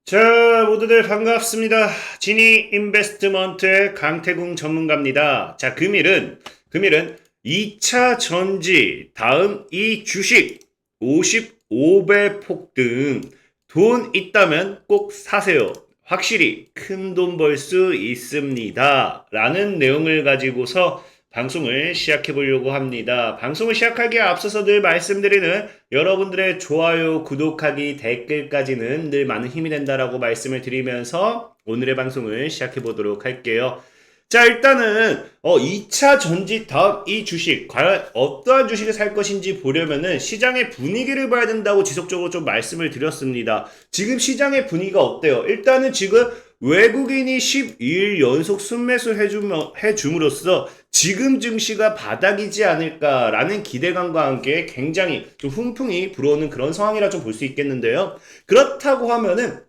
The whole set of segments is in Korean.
자, 모두들 반갑습니다. 지니 인베스트먼트의 강태궁 전문가입니다. 자, 금일은 2차 전지, 다음 이 주식 55배 폭등, 돈 있다면 꼭 사세요. 확실히 큰 돈 벌 수 있습니다. 라는 내용을 가지고서 방송을 시작해 보려고 합니다. 방송을 시작하기에 앞서서 늘 말씀드리는 여러분들의 좋아요, 구독하기, 댓글까지는 늘 많은 힘이 된다라고 말씀을 드리면서 오늘의 방송을 시작해 보도록 할게요. 자, 일단은 2차 전지 다음 이 주식 과연 어떠한 주식을 살 것인지 보려면은 시장의 분위기를 봐야 된다고 지속적으로 좀 말씀을 드렸습니다. 지금 시장의 분위기가 어때요? 일단은 지금 외국인이 12일 연속 순매수 해줌으로써 지금 증시가 바닥이지 않을까라는 기대감과 함께 굉장히 좀 훈풍이 불어오는 그런 상황이라 좀 볼 수 있겠는데요. 그렇다고 하면은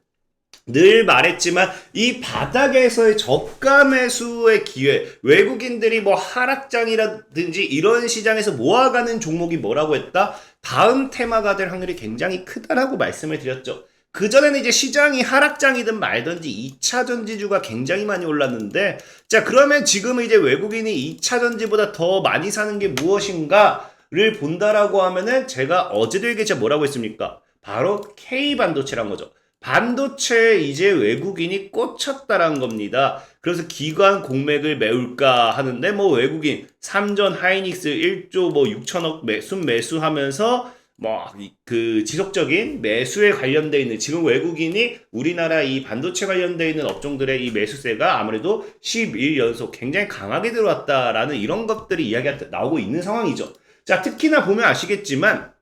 늘 말했지만 이 바닥에서의 저가 매수의 기회, 외국인들이 뭐 하락장이라든지 이런 시장에서 모아가는 종목이 뭐라고 했다? 다음 테마가 될 확률이 굉장히 크다라고 말씀을 드렸죠. 그전에는 이제 시장이 하락장이든 말든지 2차 전지주가 굉장히 많이 올랐는데, 자, 그러면 지금은 이제 외국인이 2차 전지보다 더 많이 사는 게 무엇인가를 본다라고 하면은 제가 어제도 얘기했죠. 뭐라고 했습니까? 바로 K반도체란 거죠. 반도체에 이제 외국인이 꽂혔다라는 겁니다. 그래서 기관 공맥을 메울까 하는데 뭐 외국인 삼전 하이닉스 1조 뭐 6천억 매수하면서 뭐 그 지속적인 매수에 관련돼 있는 지금 외국인이 우리나라 이 반도체 관련돼 있는 업종들의 이 매수세가 아무래도 12일 연속 굉장히 강하게 들어왔다라는 이런 것들이 이야기가 나오고 있는 상황이죠. 자, 특히나 보면 아시겠지만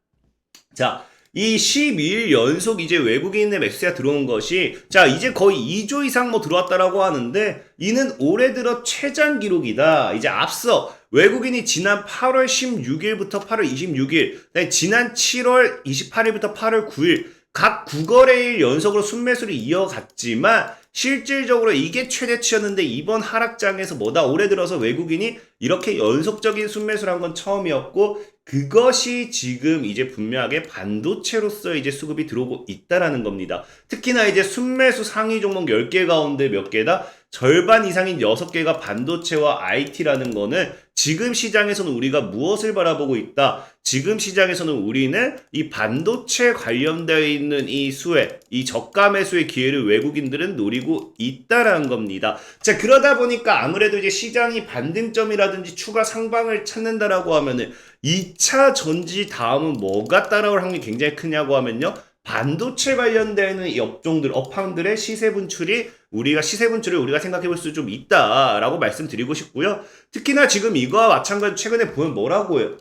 자, 이 12일 연속 이제 외국인의 매수세가 들어온 것이 자 이제 거의 2조 이상 뭐 들어왔다라고 하는데 이는 올해 들어 최장 기록이다. 이제 앞서 외국인이 지난 8월 16일부터 8월 26일, 지난 7월 28일부터 8월 9일 각 9거래일 연속으로 순매수를 이어갔지만 실질적으로 이게 최대치였는데 이번 하락장에서 뭐다 올해 들어서 외국인이 이렇게 연속적인 순매수를 한 건 처음이었고 그것이 지금 이제 분명하게 반도체로서 이제 수급이 들어오고 있다라는 겁니다. 특히나 이제 순매수 상위 종목 10개 가운데 몇 개다? 절반 이상인 6개가 반도체와 IT라는 거는 지금 시장에서는 우리가 무엇을 바라보고 있다? 지금 시장에서는 우리는 이 반도체 관련되어 있는 이 수혜, 이 저가 매수의 기회를 외국인들은 노리고 있다라는 겁니다. 자, 그러다 보니까 아무래도 이제 시장이 반등점이라든지 추가 상방을 찾는다라고 하면은 2차 전지 다음은 뭐가 따라올 확률이 굉장히 크냐고 하면요. 반도체 관련되는 이 업종들, 업황들의 시세 분출을 우리가 생각해 볼 수 좀 있다라고 말씀드리고 싶고요. 특히나 지금 이거와 마찬가지로 최근에 보면 뭐라고 해요?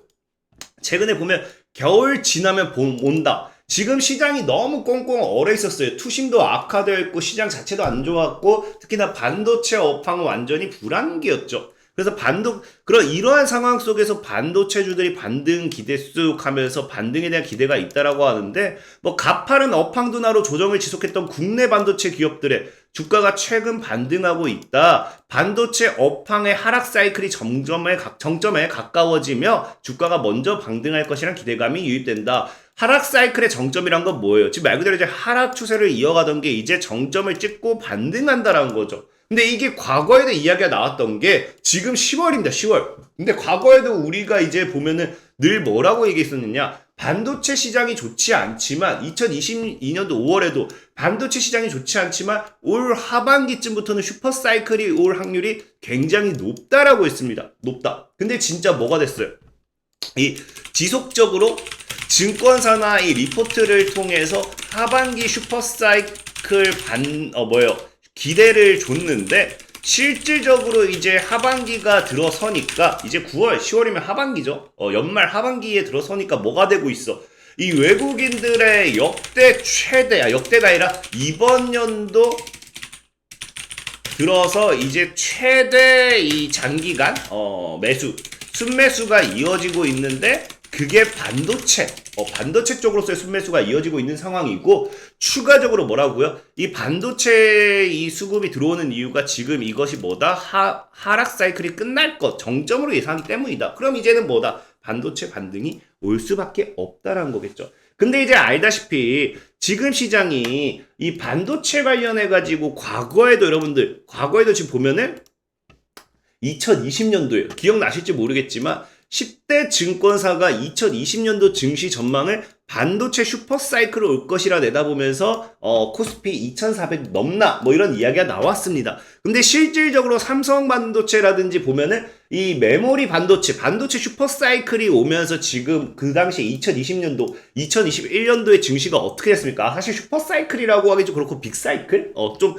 최근에 보면 겨울 지나면 온다. 지금 시장이 너무 꽁꽁 얼어 있었어요. 투심도 악화되어 있고 시장 자체도 안 좋았고 특히나 반도체 업황은 완전히 불안기였죠. 그래서 이러한 상황 속에서 반도체주들이 반등 기대쑥하면서 반등에 대한 기대가 있다라고 하는데, 뭐, 가파른 업황둔화로 조정을 지속했던 국내 반도체 기업들의 주가가 최근 반등하고 있다. 반도체 업황의 하락 사이클이 정점에 가까워지며 주가가 먼저 반등할 것이라는 기대감이 유입된다. 하락 사이클의 정점이란 건 뭐예요? 지금 말 그대로 이제 하락 추세를 이어가던 게 이제 정점을 찍고 반등한다라는 거죠. 근데 이게 과거에도 이야기가 나왔던 게 지금 10월입니다. 10월. 근데 과거에도 우리가 이제 보면은 늘 뭐라고 얘기했었느냐? 반도체 시장이 좋지 않지만 2022년도 5월에도 반도체 시장이 좋지 않지만 올 하반기쯤부터는 슈퍼사이클이 올 확률이 굉장히 높다라고 했습니다. 높다. 근데 진짜 뭐가 됐어요? 이 지속적으로 증권사나 이 리포트를 통해서 하반기 슈퍼사이클 기대를 줬는데 실질적으로 이제 하반기가 들어서니까 이제 9월, 10월이면 하반기죠. 연말 하반기에 들어서니까 뭐가 되고 있어? 이 외국인들의 역대가 아니라 이번 연도 들어서 이제 최대 이 장기간 순매수가 이어지고 있는데 그게 반도체 쪽으로서의 순매수가 이어지고 있는 상황이고 추가적으로 뭐라고요? 이 반도체 이 수급이 들어오는 이유가 지금 이것이 뭐다? 하락 사이클이 끝날 것 정점으로 예상하기 때문이다. 그럼 이제는 뭐다? 반도체 반등이 올 수밖에 없다라는 거겠죠. 근데 이제 알다시피 지금 시장이 이 반도체 관련해가지고 과거에도 지금 보면은 2020년도에요. 기억나실지 모르겠지만 10대 증권사가 2020년도 증시 전망을 반도체 슈퍼사이클로 올 것이라 내다보면서 코스피 2400 넘나 뭐 이런 이야기가 나왔습니다. 근데 실질적으로 삼성 반도체라든지 보면은 이 메모리 반도체 슈퍼사이클이 오면서 지금 그 당시 2020년도 2021년도의 증시가 어떻게 됐습니까? 사실 슈퍼사이클이라고 하기 좀 그렇고 빅사이클? 좀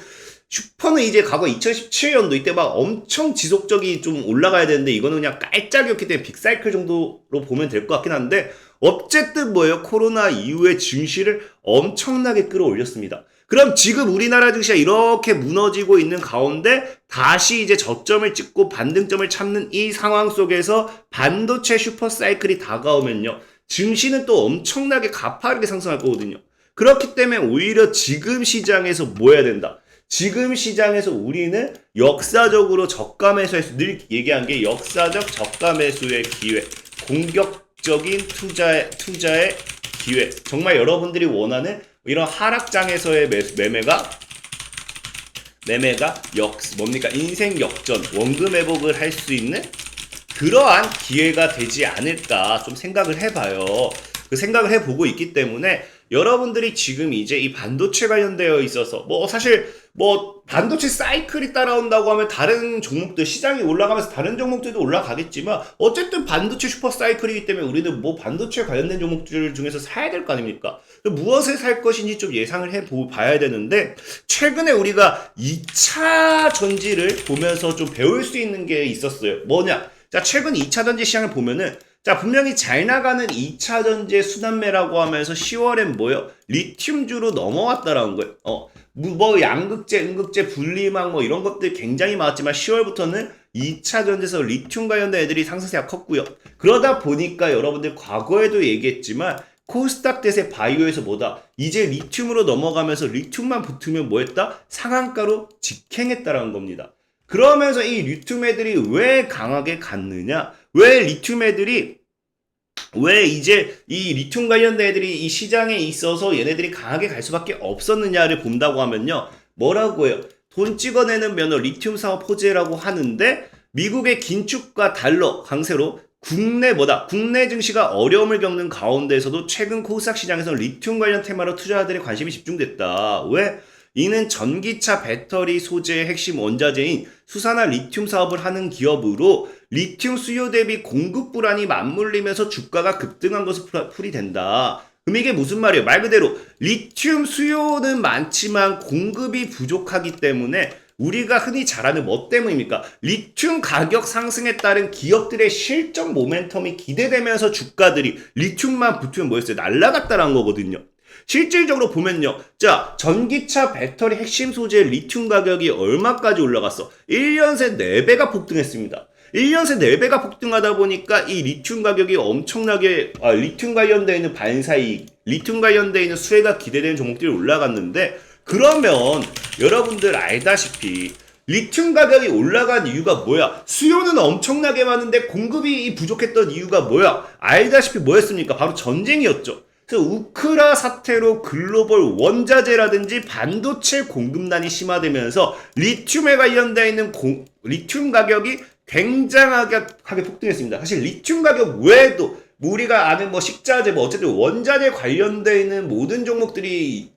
슈퍼는 이제 과거 2017년도 이때 막 엄청 지속적이 좀 올라가야 되는데 이거는 그냥 깔짝이었기 때문에 빅사이클 정도로 보면 될 것 같긴 한데 어쨌든 뭐예요? 코로나 이후에 증시를 엄청나게 끌어올렸습니다. 그럼 지금 우리나라 증시가 이렇게 무너지고 있는 가운데 다시 이제 저점을 찍고 반등점을 찾는 이 상황 속에서 반도체 슈퍼사이클이 다가오면요. 증시는 또 엄청나게 가파르게 상승할 거거든요. 그렇기 때문에 오히려 지금 시장에서 뭐 해야 된다? 지금 시장에서 우리는 역사적으로 저가 매수에서 늘 얘기한 게 역사적 저가 매수의 기회, 공격적인 투자의 기회. 정말 여러분들이 원하는 이런 하락장에서의 매매가 뭡니까? 인생 역전, 원금 회복을 할 수 있는 그러한 기회가 되지 않을까 좀 생각을 해봐요. 그 생각을 해보고 있기 때문에 여러분들이 지금 이제 이 반도체 관련되어 있어서 사실 반도체 사이클이 따라온다고 하면 다른 종목들 시장이 올라가면서 다른 종목들도 올라가겠지만 어쨌든 반도체 슈퍼 사이클이기 때문에 우리는 반도체 관련된 종목들 중에서 사야 될 거 아닙니까? 무엇을 살 것인지 좀 예상을 봐야 되는데 최근에 우리가 2차 전지를 보면서 좀 배울 수 있는 게 있었어요. 뭐냐? 자, 최근 2차 전지 시장을 보면은 자, 분명히 잘 나가는 2차 전지의 순환매라고 하면서 10월엔 뭐요? 리튬주로 넘어왔다라는 거예요. 양극재, 음극재, 분리막 이런 것들 굉장히 많았지만 10월부터는 2차 전지에서 리튬 관련된 애들이 상승세가 컸고요. 그러다 보니까 여러분들 과거에도 얘기했지만 코스닥 대세 바이오에서 이제 리튬으로 넘어가면서 리튬만 붙으면 뭐했다? 상한가로 직행했다라는 겁니다. 그러면서 이 리튬 애들이 왜 강하게 갔느냐? 왜 이제 이 리튬 관련된 애들이 이 시장에 있어서 얘네들이 강하게 갈 수밖에 없었느냐를 본다고 하면요. 뭐라고 해요? 돈 찍어내는 면허 리튬 사업 호재라고 하는데 미국의 긴축과 달러 강세로 국내 증시가 어려움을 겪는 가운데에서도 최근 코스닥 시장에서 리튬 관련 테마로 투자자들의 관심이 집중됐다. 왜? 이는 전기차 배터리 소재의 핵심 원자재인 수산화 리튬 사업을 하는 기업으로 리튬 수요 대비 공급 불안이 맞물리면서 주가가 급등한 것으로 풀이된다. 그럼 이게 무슨 말이에요? 말 그대로 리튬 수요는 많지만 공급이 부족하기 때문에 우리가 흔히 잘 아는 뭐 때문입니까? 리튬 가격 상승에 따른 기업들의 실적 모멘텀이 기대되면서 주가들이 리튬만 붙으면 뭐였어요? 날아갔다라는 거거든요. 실질적으로 보면요. 자, 전기차 배터리 핵심 소재 리튬 가격이 얼마까지 올라갔어? 1년 새 4배가 폭등했습니다. 1년 새 4배가 폭등하다 보니까 이 리튬 가격이 엄청나게 리튬 관련되어 있는 반사이익, 리튬 관련되어 있는 수혜가 기대되는 종목들이 올라갔는데 그러면 여러분들 알다시피 리튬 가격이 올라간 이유가 뭐야? 수요는 엄청나게 많은데 공급이 부족했던 이유가 뭐야? 알다시피 뭐였습니까? 바로 전쟁이었죠. 그래서 우크라 사태로 글로벌 원자재라든지 반도체 공급난이 심화되면서 리튬에 관련되어 있는 리튬 가격이 굉장하게 폭등했습니다. 사실 리튬 가격 외에도 우리가 아는 식자재 어쨌든 원자재 관련되어 있는 모든 종목들이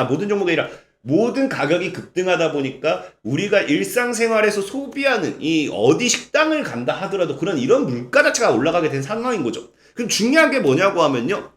모든 종목이 아니라 모든 가격이 급등하다 보니까 우리가 일상생활에서 소비하는 이 어디 식당을 간다 하더라도 이런 물가 자체가 올라가게 된 상황인 거죠. 그럼 중요한 게 뭐냐고 하면요.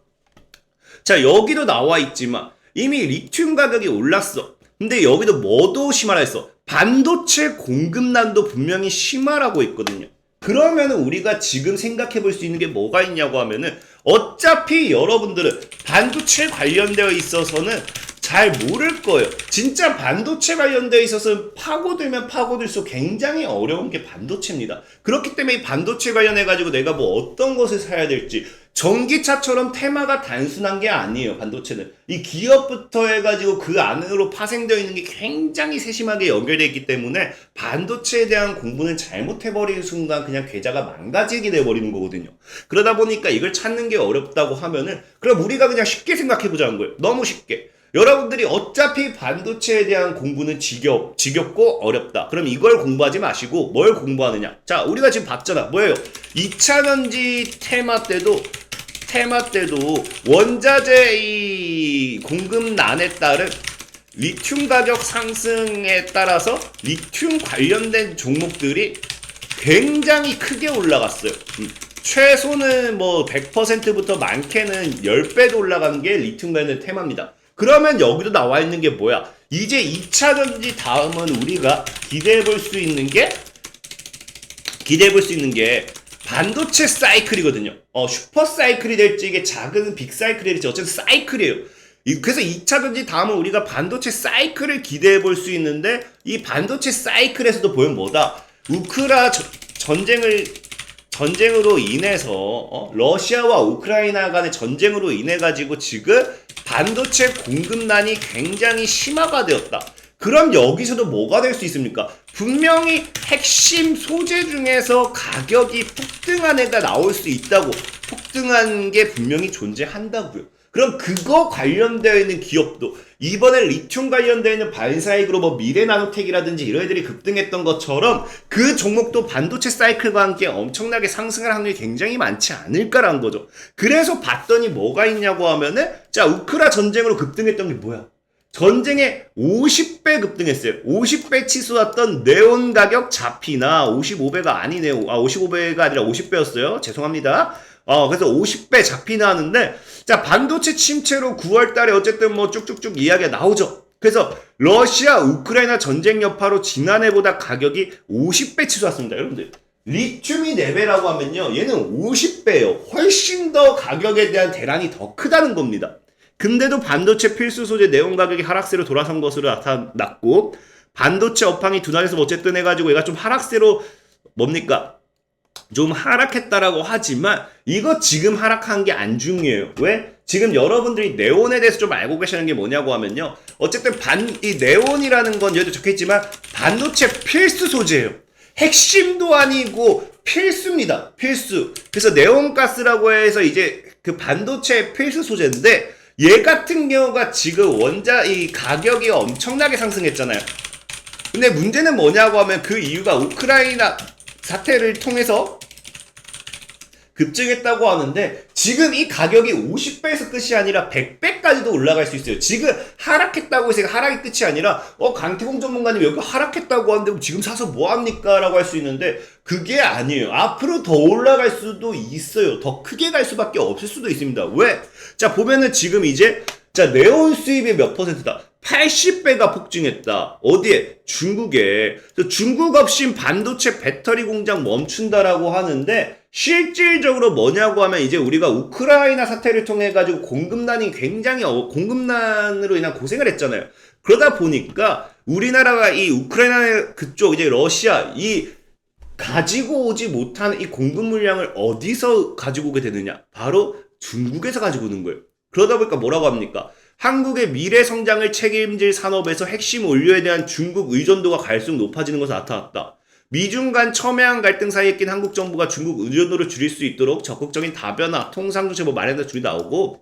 자, 여기도 나와 있지만 이미 리튬 가격이 올랐어. 근데 여기도 뭐도 심하라 했어? 반도체 공급난도 분명히 심화라고 있거든요. 그러면은 우리가 지금 생각해 볼 수 있는 게 뭐가 있냐고 하면은 어차피 여러분들은 반도체 관련되어 있어서는 잘 모를 거예요. 진짜 반도체 관련되어 있어서 파고들면 파고들수록 굉장히 어려운 게 반도체입니다. 그렇기 때문에 이 반도체 관련해가지고 내가 어떤 것을 사야 될지 전기차처럼 테마가 단순한 게 아니에요. 반도체는 이 기업부터 해가지고 그 안으로 파생되어 있는 게 굉장히 세심하게 연결되어 있기 때문에 반도체에 대한 공부는 잘못해버리는 순간 그냥 계좌가 망가지게 돼버리는 거거든요. 그러다 보니까 이걸 찾는 게 어렵다고 하면은 그럼 우리가 그냥 쉽게 생각해보자는 거예요. 너무 쉽게. 여러분들이 어차피 반도체에 대한 공부는 지겹고 어렵다. 그럼 이걸 공부하지 마시고 뭘 공부하느냐? 자, 우리가 지금 봤잖아. 뭐예요? 2차전지 테마 때도 원자재 이 공급난에 따른 리튬 가격 상승에 따라서 리튬 관련된 종목들이 굉장히 크게 올라갔어요. 최소는 뭐 100%부터 많게는 10배도 올라간 게 리튬 관련된 테마입니다. 그러면 여기도 나와 있는 게 뭐야? 이제 2차전지 다음은 우리가 기대해 볼 수 있는 게 반도체 사이클이거든요. 슈퍼 사이클이 될지 이게 작은 빅 사이클이 될지 어쨌든 사이클이에요. 그래서 2차전지 다음은 우리가 반도체 사이클을 기대해 볼 수 있는데 이 반도체 사이클에서도 보면 뭐다? 전쟁으로 인해서 러시아와 우크라이나 간의 전쟁으로 인해 가지고 지금 반도체 공급난이 굉장히 심화가 되었다. 그럼 여기서도 뭐가 될 수 있습니까? 분명히 핵심 소재 중에서 가격이 폭등한 애가 나올 수 있다고. 폭등한 게 분명히 존재한다고요. 그럼 그거 관련되어 있는 기업도 이번에 리튬 관련되어 있는 반사익으로 뭐 미래나노텍이라든지 이런 애들이 급등했던 것처럼 그 종목도 반도체 사이클과 함께 엄청나게 상승할 확률이 굉장히 많지 않을까라는 거죠. 그래서 봤더니 뭐가 있냐고 하면은 자, 우크라 전쟁으로 급등했던 게 뭐야? 전쟁에 50배 급등했어요. 50배 치솟았던 네온 가격 잡히나 55배가 아니네요. 55배가 아니라 50배였어요. 죄송합니다. 그래서 50배 잡히나 하는데, 자, 반도체 침체로 9월 달에 어쨌든 뭐 쭉쭉쭉 이야기가 나오죠. 그래서 러시아, 우크라이나 전쟁 여파로 지난해보다 가격이 50배 치솟았습니다. 여러분들. 리튬이 4배라고 하면요. 얘는 50배예요. 훨씬 더 가격에 대한 대란이 더 크다는 겁니다. 근데도 반도체 필수 소재 네온 가격이 하락세로 돌아선 것으로 나타났고, 반도체 업황이 둔화해서 어쨌든 해가지고 얘가 좀 하락세로 뭡니까? 좀 하락했다라고 하지만 이거 지금 하락한 게 안 중요해요. 왜? 지금 여러분들이 네온에 대해서 좀 알고 계시는 게 뭐냐고 하면요. 어쨌든 이 네온이라는 건 여기도 적혀있지만 반도체 필수 소재예요. 핵심도 아니고 필수입니다. 필수. 그래서 네온가스라고 해서 이제 그 반도체 필수 소재인데 얘 같은 경우가 지금 이 가격이 엄청나게 상승했잖아요. 근데 문제는 뭐냐고 하면 그 이유가 우크라이나 사태를 통해서 급증했다고 하는데 지금 이 가격이 50배에서 끝이 아니라 100배까지도 올라갈 수 있어요. 지금 하락했다고 해서 하락이 끝이 아니라 강태공 전문가님 여기 하락했다고 하는데 지금 사서 뭐합니까? 라고 할 수 있는데 그게 아니에요. 앞으로 더 올라갈 수도 있어요. 더 크게 갈 수밖에 없을 수도 있습니다. 왜? 자, 보면은 지금 이제 네온 수입이 몇 퍼센트다? 80배가 폭증했다. 어디에? 중국에. 중국 없인 반도체 배터리 공장 멈춘다라고 하는데 실질적으로 뭐냐고 하면 이제 우리가 우크라이나 사태를 통해 가지고 공급난이 굉장히 공급난으로 인한 고생을 했잖아요. 그러다 보니까 우리나라가 이 우크라이나 그쪽 이제 러시아 이 가지고 오지 못한 이 공급 물량을 어디서 가지고 오게 되느냐? 바로 중국에서 가지고 오는 거예요. 그러다 보니까 뭐라고 합니까? 한국의 미래 성장을 책임질 산업에서 핵심 원료에 대한 중국 의존도가 갈수록 높아지는 것으로 나타났다. 미중 간 첨예한 갈등 사이에 낀 한국 정부가 중국 의존도를 줄일 수 있도록 적극적인 다변화, 통상정책 마련해서 줄이 나오고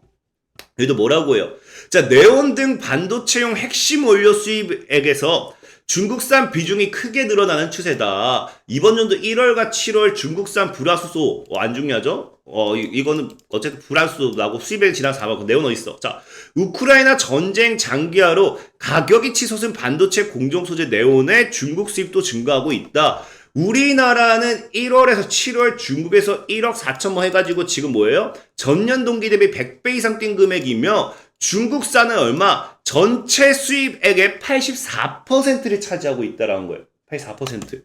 여기도 뭐라고 해요? 자, 네온 등 반도체용 핵심 원료 수입액에서 중국산 비중이 크게 늘어나는 추세다. 이번 연도 1월과 7월 중국산 불화수소 안 중요하죠? 이거는 어쨌든 불화수소 나고 수입액 지난 4번 네온 어딨어? 자, 우크라이나 전쟁 장기화로 가격이 치솟은 반도체 공정 소재 네온의 중국 수입도 증가하고 있다. 우리나라는 1월에서 7월 중국에서 1억 4천만 해가지고 지금 뭐예요? 전년 동기 대비 100배 이상 뛴 금액이며 중국산은 얼마? 전체 수입액의 84%를 차지하고 있다라는 거예요. 84%.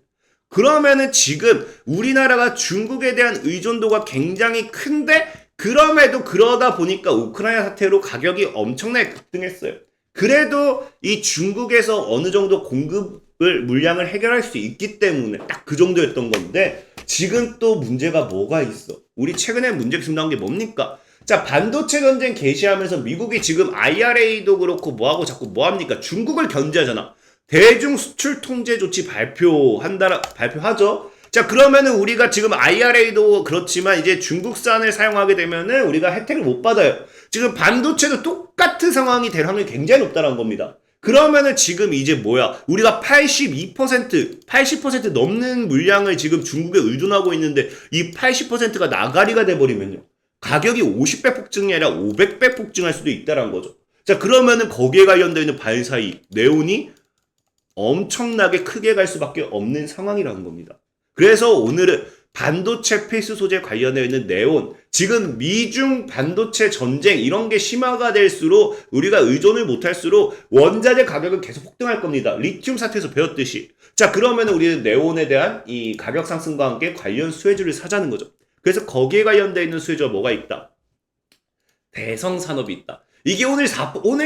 그러면은 지금 우리나라가 중국에 대한 의존도가 굉장히 큰데 그럼에도 그러다 보니까 우크라이나 사태로 가격이 엄청나게 급등했어요. 그래도 이 중국에서 어느 정도 물량을 해결할 수 있기 때문에 딱 그 정도였던 건데 지금 또 문제가 뭐가 있어? 우리 최근에 문제 계속 나온 게 뭡니까? 자, 반도체 전쟁 개시하면서 미국이 지금 IRA도 그렇고 뭐하고 자꾸 뭐합니까? 중국을 견제하잖아. 대중 수출 통제 조치 발표하죠? 자, 그러면은 우리가 지금 IRA도 그렇지만 이제 중국산을 사용하게 되면은 우리가 혜택을 못 받아요. 지금 반도체도 똑같은 상황이 될 확률이 굉장히 높다는 겁니다. 그러면은 지금 이제 뭐야? 우리가 80% 넘는 물량을 지금 중국에 의존하고 있는데 이 80%가 나가리가 돼버리면요. 가격이 50배 폭증이 아니라 500배 폭증할 수도 있다는 거죠. 자, 그러면은 거기에 관련되어 있는 반사이, 네온이 엄청나게 크게 갈 수밖에 없는 상황이라는 겁니다. 그래서 오늘은 반도체 필수 소재 관련되어 있는 네온, 지금 미중 반도체 전쟁 이런 게 심화가 될수록 우리가 의존을 못할수록 원자재 가격은 계속 폭등할 겁니다. 리튬 사태에서 배웠듯이. 자, 그러면 우리는 네온에 대한 이 가격 상승과 함께 관련 수혜주를 사자는 거죠. 그래서 거기에 관련되어 있는 수혜주가 뭐가 있다? 대성산업이 있다. 이게 오늘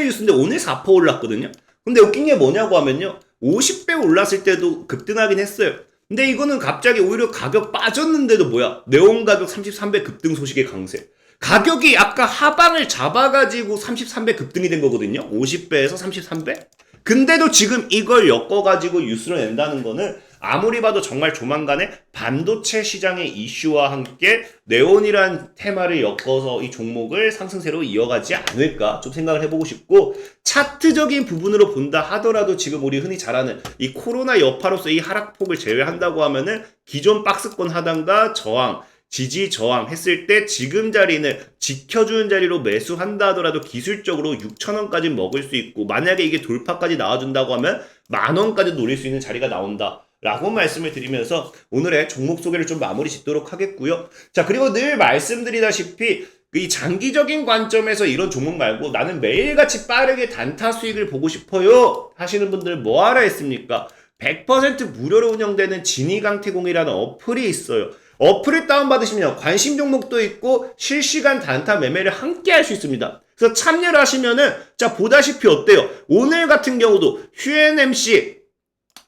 뉴스인데 오늘 4% 올랐거든요. 근데 웃긴 게 뭐냐고 하면요. 50배 올랐을 때도 급등하긴 했어요. 근데 이거는 갑자기 오히려 가격 빠졌는데도 뭐야? 네온 가격 33배 급등 소식의 강세. 가격이 아까 하방을 잡아가지고 33배 급등이 된 거거든요. 50배에서 33배? 근데도 지금 이걸 엮어가지고 뉴스를 낸다는 거는 아무리 봐도 정말 조만간에 반도체 시장의 이슈와 함께 네온이란 테마를 엮어서 이 종목을 상승세로 이어가지 않을까 좀 생각을 해보고 싶고, 차트적인 부분으로 본다 하더라도 지금 우리 흔히 잘 아는 이 코로나 여파로서 이 하락폭을 제외한다고 하면은 기존 박스권 하단과 저항, 지지 저항 했을 때 지금 자리는 지켜주는 자리로 매수한다 하더라도 기술적으로 6,000원까지 먹을 수 있고, 만약에 이게 돌파까지 나와준다고 하면 10,000원까지 노릴 수 있는 자리가 나온다 라고 말씀을 드리면서 오늘의 종목 소개를 좀 마무리 짓도록 하겠고요. 자, 그리고 늘 말씀드리다시피 이 장기적인 관점에서 이런 종목 말고 나는 매일같이 빠르게 단타 수익을 보고 싶어요 하시는 분들 뭐 하라 했습니까? 100% 무료로 운영되는 진이강태공이라는 어플이 있어요. 어플을 다운받으시면 관심 종목도 있고 실시간 단타 매매를 함께 할 수 있습니다. 그래서 참여를 하시면은, 자, 보다시피 어때요? 오늘 같은 경우도 휴엔MC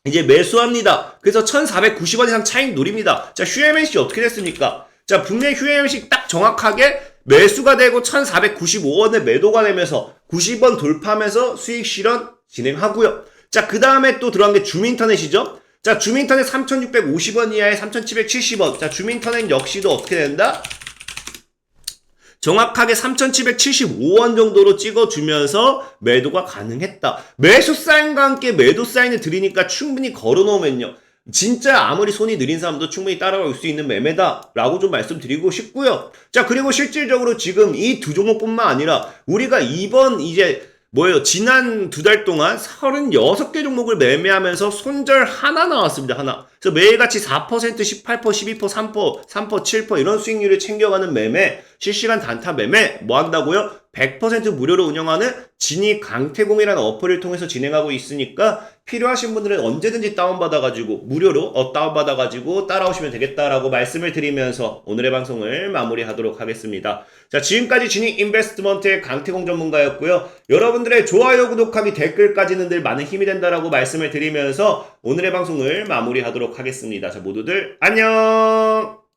이제 매수합니다. 그래서 1,490원 이상 차익 노립니다. 자, 휴엔MC 어떻게 됐습니까? 자, 분명히 휴엔MC 딱 정확하게 매수가 되고 1,495원에 매도가 되면서 90원 돌파하면서 수익 실현 진행하고요. 자, 그 다음에 또 들어간 게 줌인터넷이죠. 자, 줌인터넷 3,650원 이하에 3,770원. 자, 줌인터넷 역시도 어떻게 된다? 정확하게 3,775원 정도로 찍어주면서 매도가 가능했다. 매수 사인과 함께 매도 사인을 드리니까 충분히 걸어놓으면요, 진짜 아무리 손이 느린 사람도 충분히 따라올 수 있는 매매다 라고 좀 말씀드리고 싶고요. 자, 그리고 실질적으로 지금 이 두 종목뿐만 아니라 우리가 이번 지난 2달 동안 36개 종목을 매매하면서 손절 하나 나왔습니다. 하나. 그래서 매일같이 4%, 18%, 12%, 3%, 7% 이런 수익률을 챙겨가는 매매, 실시간 단타 매매 뭐 한다고요? 100% 무료로 운영하는 진이 강태공이라는 어플을 통해서 진행하고 있으니까 필요하신 분들은 언제든지 다운받아가지고 무료로 다운받아가지고 따라오시면 되겠다라고 말씀을 드리면서 오늘의 방송을 마무리하도록 하겠습니다. 자, 지금까지 진이 인베스트먼트의 강태공 전문가였고요. 여러분들의 좋아요, 구독하기, 댓글까지는 늘 많은 힘이 된다라고 말씀을 드리면서 오늘의 방송을 마무리하도록 하겠습니다. 자, 모두들 안녕!